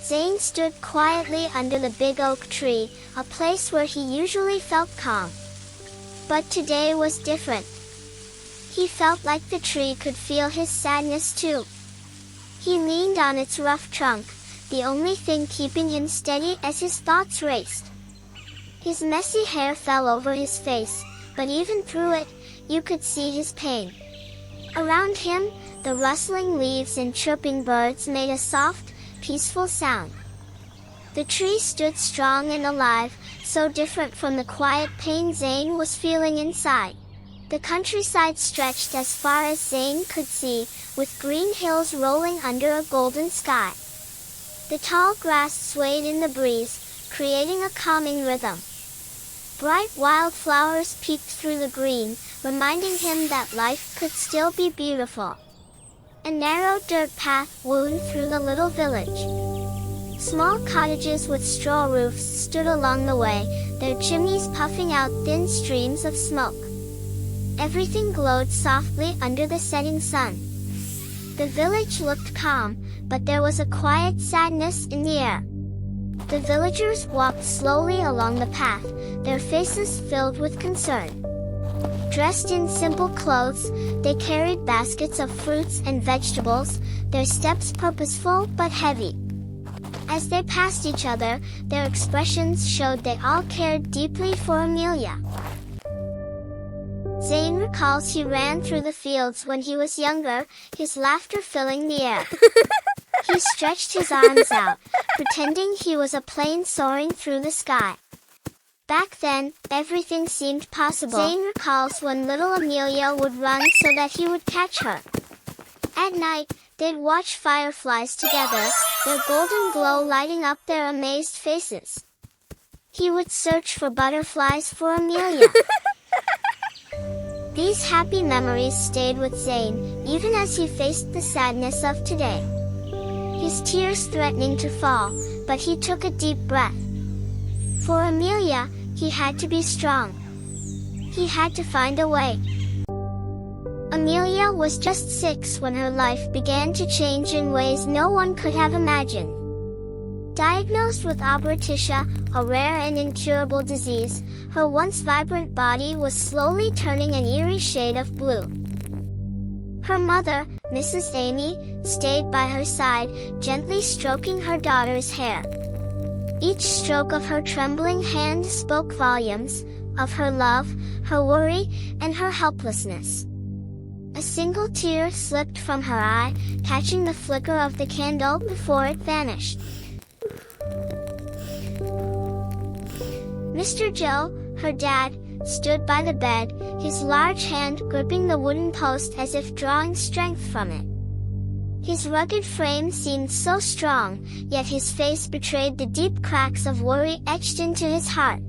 Zayn stood quietly under the big oak tree, a place where he usually felt calm. But today was different. He felt like the tree could feel his sadness too. He leaned on its rough trunk, the only thing keeping him steady as his thoughts raced. His messy hair fell over his face, but even through it, you could see his pain. Around him, the rustling leaves and chirping birds made a soft, peaceful sound. The tree stood strong and alive, so different from the quiet pain Zayn was feeling inside. The countryside stretched as far as Zayn could see, with green hills rolling under a golden sky. The tall grass swayed in the breeze, creating a calming rhythm. Bright wildflowers peeked through the green, reminding him that life could still be beautiful. A narrow dirt path wound through the little village. Small cottages with straw roofs stood along the way, their chimneys puffing out thin streams of smoke. Everything glowed softly under the setting sun. The village looked calm, but there was a quiet sadness in the air. The villagers walked slowly along the path, their faces filled with concern. Dressed in simple clothes, they carried baskets of fruits and vegetables, their steps purposeful but heavy. As they passed each other, their expressions showed they all cared deeply for Amelia. Zayn recalls he ran through the fields when he was younger, his laughter filling the air. He stretched his arms out, pretending he was a plane soaring through the sky. Back then, everything seemed possible. Zayn recalls when little Amelia would run so that he would catch her. At night, they'd watch fireflies together, their golden glow lighting up their amazed faces. He would search for butterflies for Amelia. These happy memories stayed with Zayn, even as he faced the sadness of today. His tears threatening to fall, but he took a deep breath. For Amelia, he had to be strong. He had to find a way. Amelia was just 6 when her life began to change in ways no one could have imagined. Diagnosed with alopecia, a rare and incurable disease, her once vibrant body was slowly turning an eerie shade of blue. Her mother, Mrs. Amy, stayed by her side, gently stroking her daughter's hair. Each stroke of her trembling hand spoke volumes, of her love, her worry, and her helplessness. A single tear slipped from her eye, catching the flicker of the candle before it vanished. Mr. Joe, her dad, stood by the bed, his large hand gripping the wooden post as if drawing strength from it. His rugged frame seemed so strong, yet his face betrayed the deep cracks of worry etched into his heart.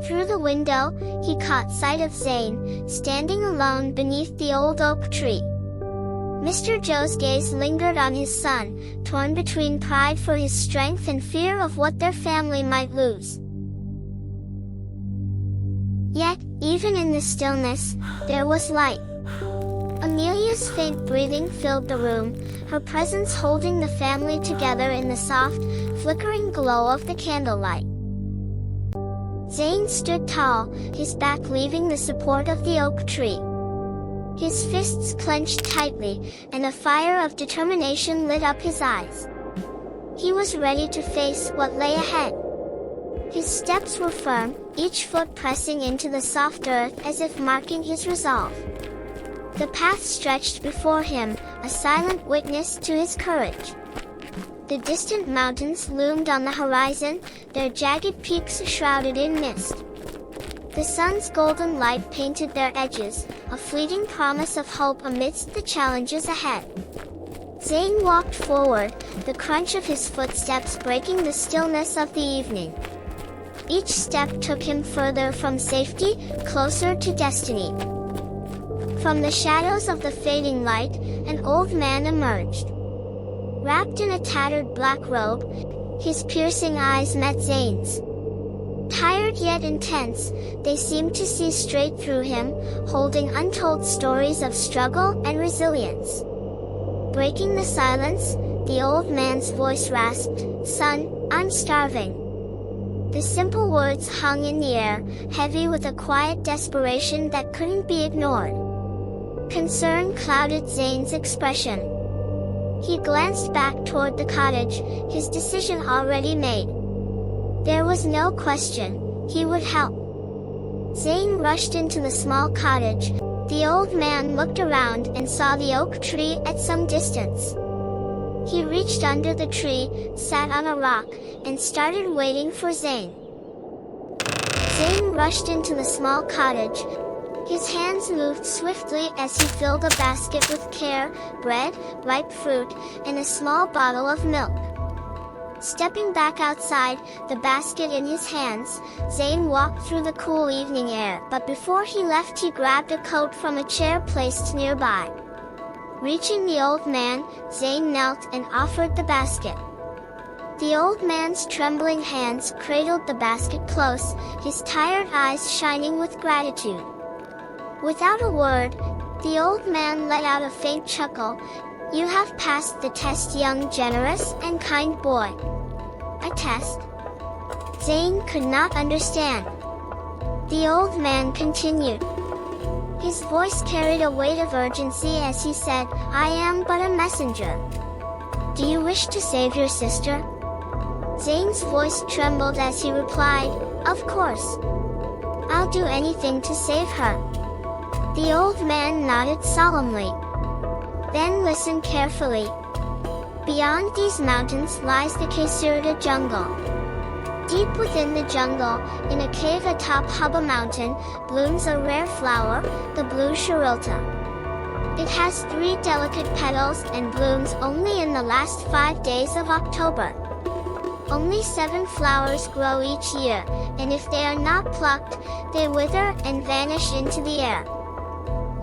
Through the window, he caught sight of Zayn, standing alone beneath the old oak tree. Mr. Joe's gaze lingered on his son, torn between pride for his strength and fear of what their family might lose. Yet, even in the stillness, there was light. Amelia's faint breathing filled the room, her presence holding the family together in the soft, flickering glow of the candlelight. Zayn stood tall, his back leaving the support of the oak tree. His fists clenched tightly, and a fire of determination lit up his eyes. He was ready to face what lay ahead. His steps were firm, each foot pressing into the soft earth as if marking his resolve. The path stretched before him, a silent witness to his courage. The distant mountains loomed on the horizon, their jagged peaks shrouded in mist. The sun's golden light painted their edges, a fleeting promise of hope amidst the challenges ahead. Zayn walked forward, the crunch of his footsteps breaking the stillness of the evening. Each step took him further from safety, closer to destiny. From the shadows of the fading light, an old man emerged. Wrapped in a tattered black robe, his piercing eyes met Zayn's. Tired yet intense, they seemed to see straight through him, holding untold stories of struggle and resilience. Breaking the silence, the old man's voice rasped, "Son, I'm starving." The simple words hung in the air, heavy with a quiet desperation that couldn't be ignored. Concern clouded Zayn's expression. He glanced back toward the cottage, his decision already made. There was no question, he would help. Zayn rushed into the small cottage. The old man looked around and saw the oak tree at some distance. He reached under the tree, sat on a rock, and started waiting for Zayn. Zayn rushed into the small cottage. His hands moved swiftly as he filled a basket with care, bread, ripe fruit, and a small bottle of milk. Stepping back outside, the basket in his hands, Zayn walked through the cool evening air, but before he left he grabbed a coat from a chair placed nearby. Reaching the old man, Zayn knelt and offered the basket. The old man's trembling hands cradled the basket close, his tired eyes shining with gratitude. Without a word, the old man let out a faint chuckle. "You have passed the test, young, generous, and kind boy." "A test?" Zayn could not understand. The old man continued. His voice carried a weight of urgency as he said, "I am but a messenger. Do you wish to save your sister?" Zayn's voice trembled as he replied, "Of course. I'll do anything to save her." The old man nodded solemnly. "Then listen carefully. Beyond these mountains lies the Zayn jungle. Deep within the jungle, in a cave atop Hubba Mountain, blooms a rare flower, the Blue Sharilta. It has 3 delicate petals and blooms only in the last 5 days of October. Only 7 flowers grow each year, and if they are not plucked, they wither and vanish into the air.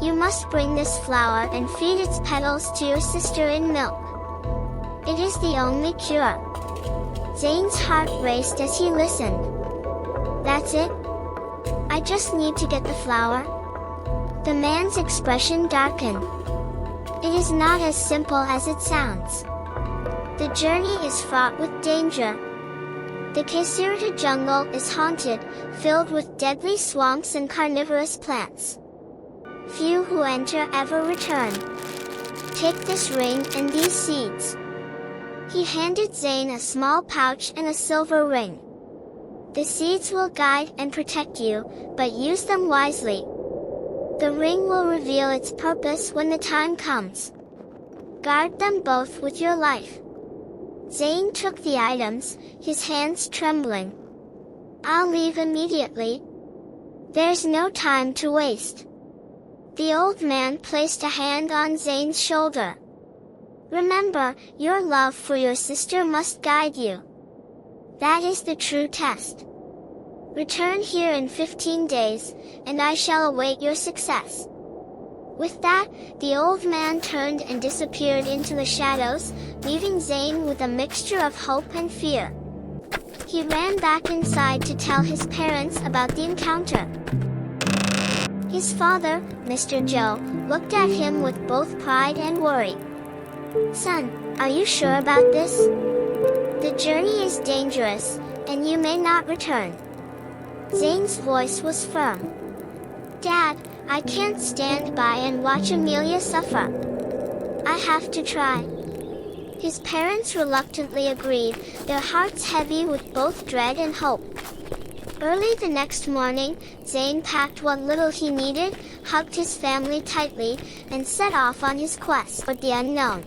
You must bring this flower and feed its petals to your sister in milk. It is the only cure." Zayn's heart raced as he listened. "That's it? I just need to get the flower?" The man's expression darkened. "It is not as simple as it sounds. The journey is fraught with danger. The Zayn jungle is haunted, filled with deadly swamps and carnivorous plants. Few who enter ever return. Take this ring and these seeds." He handed Zayn a small pouch and a silver ring. "The seeds will guide and protect you, but use them wisely. The ring will reveal its purpose when the time comes. Guard them both with your life." Zayn took the items, his hands trembling. "I'll leave immediately. There's no time to waste." The old man placed a hand on Zayn's shoulder. "Remember, your love for your sister must guide you. That is the true test. Return here in 15 days, and I shall await your success." With that, the old man turned and disappeared into the shadows, leaving Zayn with a mixture of hope and fear. He ran back inside to tell his parents about the encounter. His father, Mr. Joe, looked at him with both pride and worry. "Son, are you sure about this? The journey is dangerous, and you may not return." Zayn's voice was firm. "Dad, I can't stand by and watch Amelia suffer. I have to try." His parents reluctantly agreed, their hearts heavy with both dread and hope. Early the next morning, Zayn packed what little he needed, hugged his family tightly, and set off on his quest for the unknown.